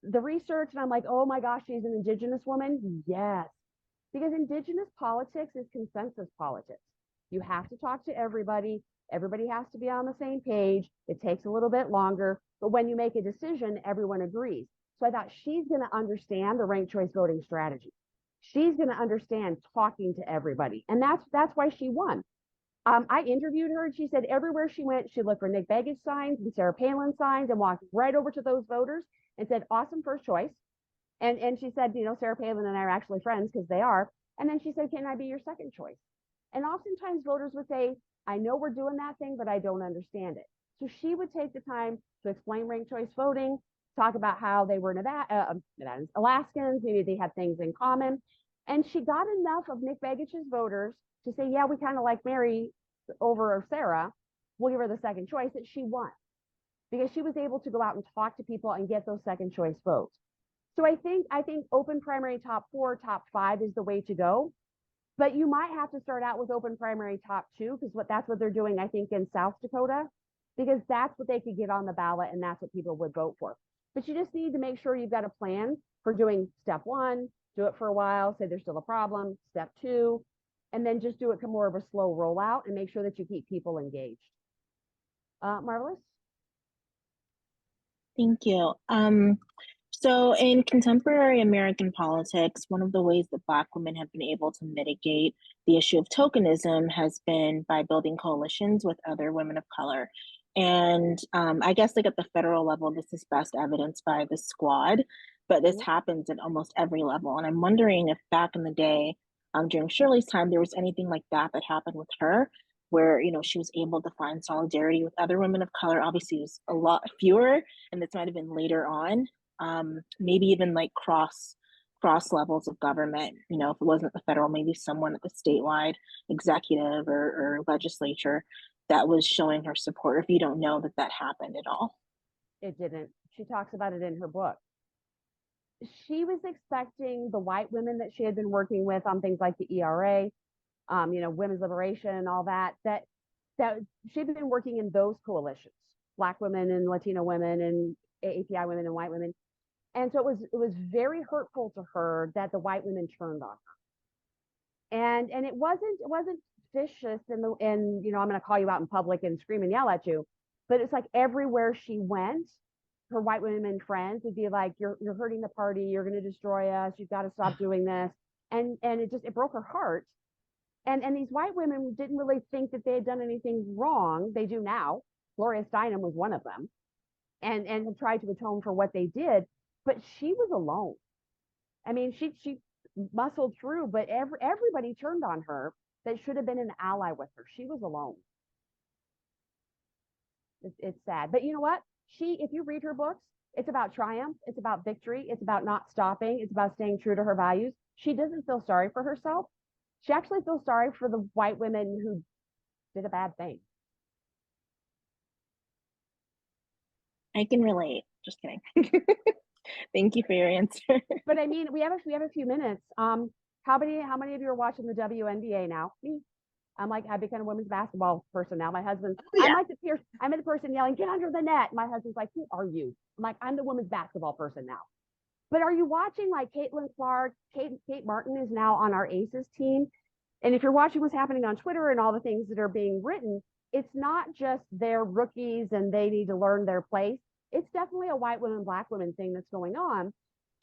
the research, and I'm like, oh my gosh, she's an Indigenous woman. Yes, because Indigenous politics is consensus politics. You have to talk to everybody. Everybody has to be on the same page. It takes a little bit longer, but when you make a decision, everyone agrees. So I thought she's going to understand the ranked choice voting strategy. She's going to understand talking to everybody. And that's why she won. I interviewed her, and she said everywhere she went, she looked for Nick Begich signs and Sarah Palin signs and walked right over to those voters and said, awesome first choice. And she said, Sarah Palin and I are actually friends because they are. And then she said, can I be your second choice? And oftentimes voters would say, I know we're doing that thing, but I don't understand it. So she would take the time to explain ranked choice voting, talk about how they were Nevadans, Alaskans, maybe they had things in common. And she got enough of Nick Begich's voters to say, yeah, we kind of like Mary over Sarah. We'll give her the second choice, that she won. Because she was able to go out and talk to people and get those second choice votes. So I think open primary top 4, top 5 is the way to go. But you might have to start out with open primary top 2, because that's what they're doing, I think, in South Dakota, because that's what they could get on the ballot and that's what people would vote for. But you just need to make sure you've got a plan for doing step 1, do it for a while, say there's still a problem, step 2, and then just do it more of a slow rollout and make sure that you keep people engaged. Marvelous? Thank you. So in contemporary American politics, one of the ways that Black women have been able to mitigate the issue of tokenism has been by building coalitions with other women of color. And I guess like at the federal level, this is best evidenced by the squad, but this happens at almost every level. And I'm wondering if back in the day, during Shirley's time, there was anything like that happened with her, where she was able to find solidarity with other women of color. Obviously, it was a lot fewer, and this might have been later on. Maybe even like cross levels of government, if it wasn't the federal, maybe someone at the statewide executive or legislature that was showing her support, if you don't know that happened at all. It didn't. She talks about it in her book. She was expecting the white women that she had been working with on things like the ERA, women's liberation and all that she'd been working in those coalitions, Black women and Latino women and API women and white women. And so it was very hurtful to her that the white women turned on her. And it wasn't vicious and I'm going to call you out in public and scream and yell at you, but it's like everywhere she went, her white women friends would be like, you're hurting the party, you're going to destroy us, you've got to stop doing this. And it broke her heart. And these white women didn't really think that they had done anything wrong. They do now. Gloria Steinem was one of them, and have tried to atone for what they did, but she was alone. I mean, she muscled through, but everybody turned on her that should have been an ally with her. She was alone. It's sad, but you know what? If you read her books, it's about triumph, it's about victory, it's about not stopping, it's about staying true to her values. She doesn't feel sorry for herself. She actually feels sorry for the white women who did a bad thing. I can relate. Just kidding. Thank you for your answer. But I mean, we have a few minutes. How many of you are watching the WNBA now? Me. I've become a women's basketball person now. My husband, yeah. I'm the person yelling, get under the net. My husband's like, who are you? I'm like, I'm the women's basketball person now. But are you watching like Caitlin Clark? Kate Martin is now on our Aces team. And if you're watching what's happening on Twitter and all the things that are being written, it's not just they're rookies and they need to learn their place. It's definitely a white women, black women thing that's going on,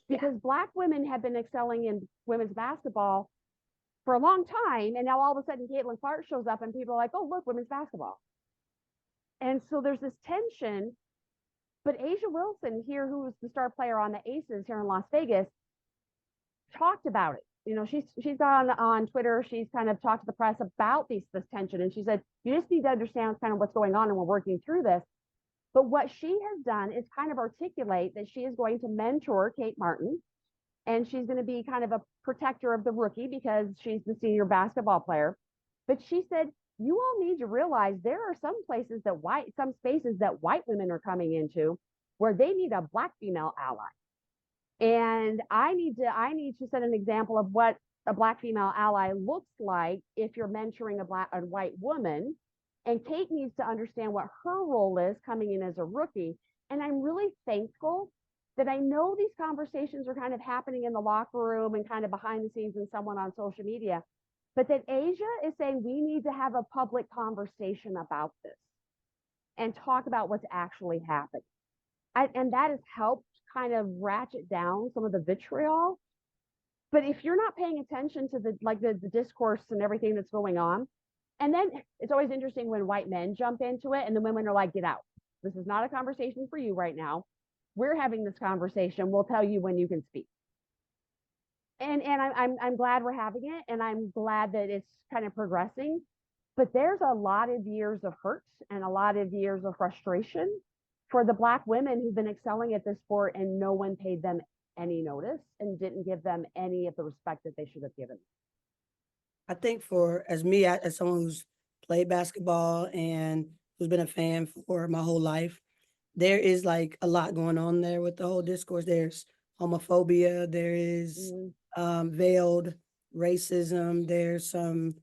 because black women have been excelling in women's basketball for a long time. And now all of a sudden Caitlin Clark shows up and people are like, oh, look, women's basketball. And so there's this tension. But Asia Wilson here, who was the star player on the Aces here in Las Vegas, talked about it. She's gone on Twitter. She's kind of talked to the press about this tension. And she said, you just need to understand kind of what's going on and we're working through this. But what she has done is kind of articulate that she is going to mentor Kate Martin, and she's going to be kind of a protector of the rookie because she's the senior basketball player. But she said, you all need to realize there are some spaces that white women are coming into where they need a black female ally. And I need to set an example of what a black female ally looks like if you're mentoring a white woman. And Kate needs to understand what her role is coming in as a rookie. And I'm really thankful that I know these conversations are kind of happening in the locker room and kind of behind the scenes and someone on social media, but that Asia is saying we need to have a public conversation about this and talk about what's actually happening. And that has helped kind of ratchet down some of the vitriol. But if you're not paying attention to the discourse and everything that's going on, and then it's always interesting when white men jump into it and the women are like, get out. This is not a conversation for you right now. We're having this conversation. We'll tell you when you can speak. And I'm glad we're having it, and I'm glad that it's kind of progressing. But there's a lot of years of hurt and a lot of years of frustration for the black women who've been excelling at this sport, and no one paid them any notice and didn't give them any of the respect that they should have given. I think as someone who's played basketball and who's been a fan for my whole life, there is like a lot going on there with the whole discourse. There's homophobia, there is veiled racism, there's some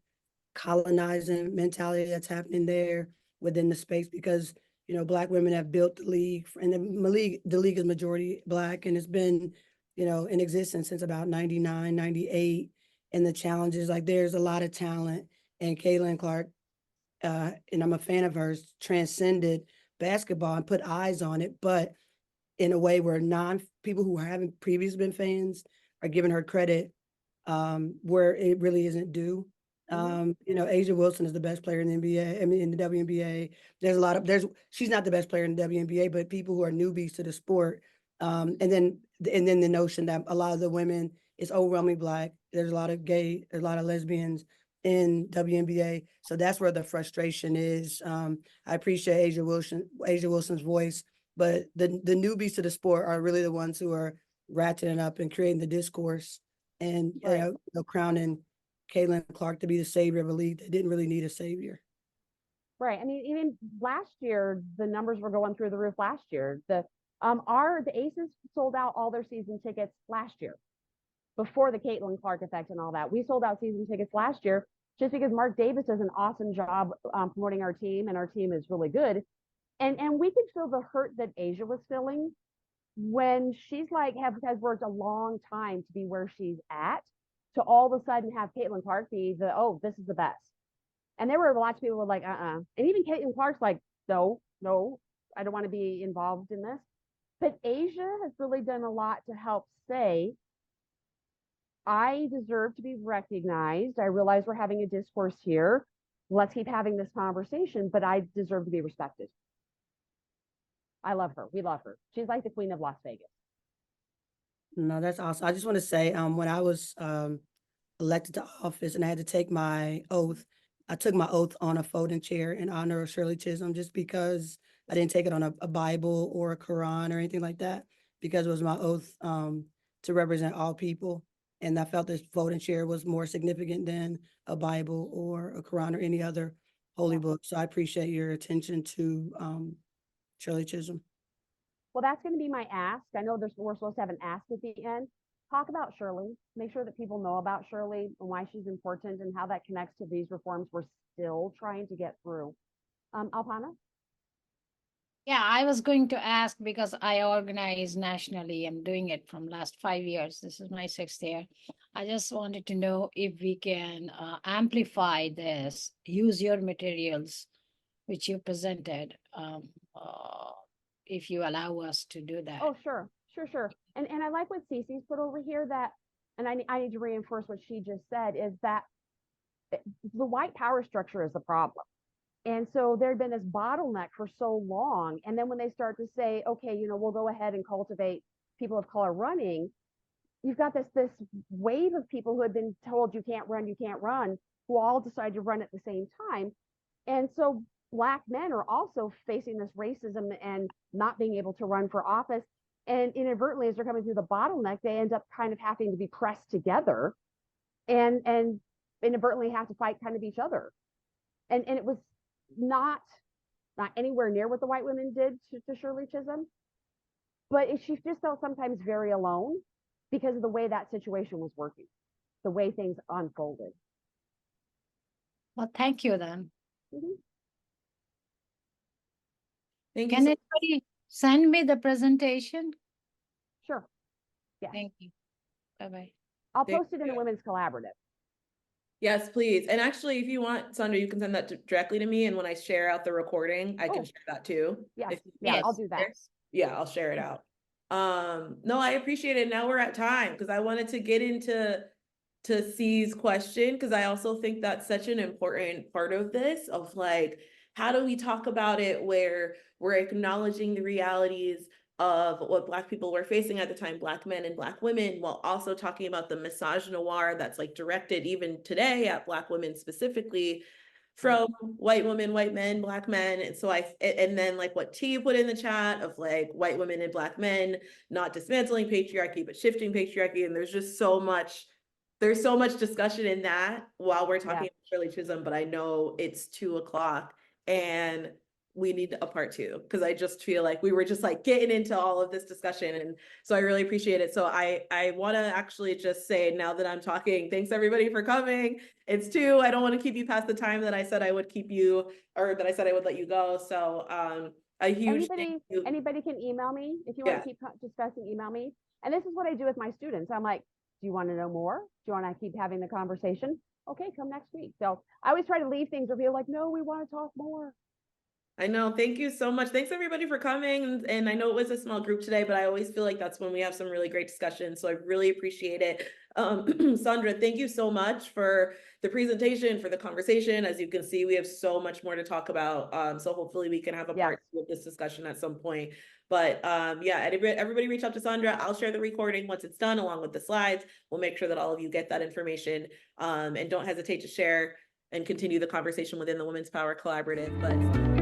colonizing mentality that's happening there within the space, because black women have built the league, and the league is majority black, and it's been in existence since about 99, 98. And the challenges, like there's a lot of talent, and Caitlin Clark, and I'm a fan of hers, transcended basketball and put eyes on it, but in a way where people who haven't previously been fans are giving her credit where it really isn't due. Asia Wilson is the best player in the NBA. I mean, in the WNBA, she's not the best player in the WNBA, but people who are newbies to the sport, and then the notion that a lot of the women is overwhelmingly black. There's a lot of gay, there's a lot of lesbians in WNBA. So that's where the frustration is. I appreciate Asia Wilson's voice, but the newbies to the sport are really the ones who are ratcheting up and creating the discourse and crowning Caitlin Clark to be the savior of a league that didn't really need a savior. Right. I mean, even last year, the numbers were going through the roof last year. The Aces sold out all their season tickets last year, before the Caitlin Clark effect and all that. We sold out season tickets last year just because Mark Davis does an awesome job promoting our team, and our team is really good. And we could feel the hurt that Asia was feeling when she's like has worked a long time to be where she's at. to all of a sudden have Caitlin Clark be the, oh, this is the best. And there were lots of people who were like, and even Caitlin Clark's like, no, I don't want to be involved in this. But Asia has really done a lot to help say, I deserve to be recognized. I realize we're having a discourse here. Let's keep having this conversation, but I deserve to be respected. I love her. We love her. She's like the queen of Las Vegas. No, that's awesome. I just want to say, when I was elected to office and I had to take my oath, I took my oath on a folding chair in honor of Shirley Chisholm, just because I didn't take it on a Bible or a Quran or anything like that, because it was my oath to represent all people. And I felt this folding chair was more significant than a Bible or a Quran or any other holy book. So I appreciate your attention to Shirley Chisholm. Well, that's going to be my ask. I know we're supposed to have an ask at the end. Talk about Shirley. Make sure that people know about Shirley and why she's important and how that connects to these reforms we're still trying to get through. Alpana? Yeah, I was going to ask because I organize nationally. I'm doing it from last 5 years. This is my 6th year. I just wanted to know if we can amplify this, use your materials, which you presented, if you allow us to do that. Oh, sure. And I like what Cece's put over here, that, and I need to reinforce what she just said, is that the white power structure is the problem. And so there had been this bottleneck for so long. And then when they start to say, okay, we'll go ahead and cultivate people of color running, you've got this wave of people who had been told you can't run, who all decide to run at the same time. And so Black men are also facing this racism and not being able to run for office. And inadvertently, as they're coming through the bottleneck, they end up kind of having to be pressed together and inadvertently have to fight kind of each other. And it was not anywhere near what the white women did to Shirley Chisholm, but she just felt sometimes very alone because of the way that situation was working, the way things unfolded. Well, thank you then. Mm-hmm. Thank you. Can anybody send me the presentation? Sure. Yeah. Thank you. Bye-bye. I'll Thank post it in the you. Women's Collaborative. Yes, please. And actually, if you want, Sondra, you can send that directly to me. And when I share out the recording, I can Oh. share that too. Yeah. If you Yeah, want I'll to do that. share. Yeah, I'll share it out. No, I appreciate it. Now we're at time because I wanted to get into C's question, because I also think that's such an important part of this, of like, how do we talk about it where we're acknowledging the realities of what Black people were facing at the time, Black men and Black women, while also talking about the misogynoir that's like directed even today at Black women specifically from white women, white men, Black men. And so and then like what T put in the chat of like white women and Black men, not dismantling patriarchy, but shifting patriarchy. And there's just so much discussion in that while we're talking about Shirley Chisholm, but I know it's 2:00 and we need a part 2, because I just feel like we were just like getting into all of this discussion. And so I really appreciate it. So I want to actually just say, now that I'm talking, thanks everybody for coming. It's 2. I don't want to keep you past the time that I said I would keep you, or that I said I would let you go. So a huge thank you. Anybody can email me if you want to keep discussing. Email me. And this is what I do with my students. I'm like, do you want to know more? Do you want to keep having the conversation? Okay, come next week. So I always try to leave things where people are like, no, we want to talk more. I know. Thank you so much. Thanks everybody for coming. And I know it was a small group today, but I always feel like that's when we have some really great discussions. So I really appreciate it. Sondra, thank you so much for the presentation, for the conversation. As you can see, we have so much more to talk about. So hopefully we can have a part 2 of this discussion at some point. But yeah, everybody reach out to Sondra. I'll share the recording once it's done along with the slides. We'll make sure that all of you get that information. And don't hesitate to share and continue the conversation within the Women's Power Collaborative. But